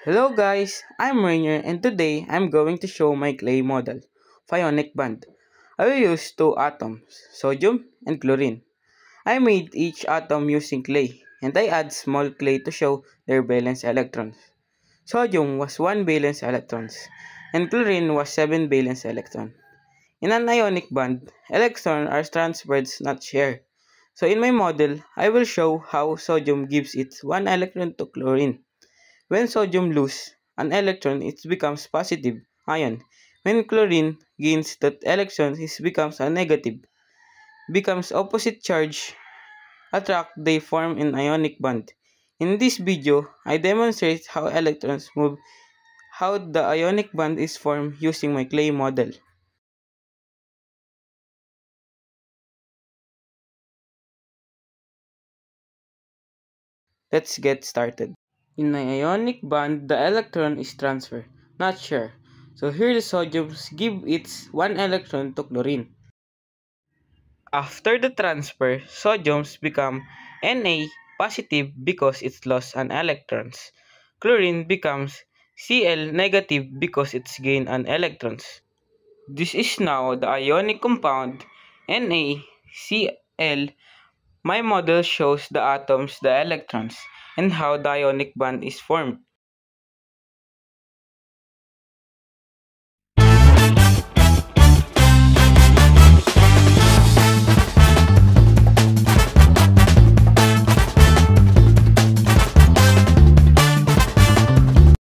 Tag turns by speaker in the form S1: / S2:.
S1: Hello guys, I'm Rainier and today I'm going to show my clay model of ionic bond. I will use two atoms, sodium and chlorine. I made each atom using clay and I add small clay to show their valence electrons. Sodium was 1 valence electrons and chlorine was 7 valence electron. In an ionic bond, electrons are transferred, not shared. So in my model, I will show how sodium gives its 1 electron to chlorine. When sodium loses an electron, it becomes positive ion. When chlorine gains that electron, it becomes a negative. Becomes opposite charge attract they form in ionic bond. In this video, I demonstrate how electrons move, how the ionic bond is formed using my clay model. Let's get started. In an ionic bond, the electron is transferred, not shared. So here the sodium give its 1 electron to chlorine. After the transfer, sodiums become Na positive because it lost an electrons. Chlorine becomes Cl negative because it's gained an electrons. This is now the ionic compound NaCl. My model shows the atoms, the electrons, and how the ionic bond is formed.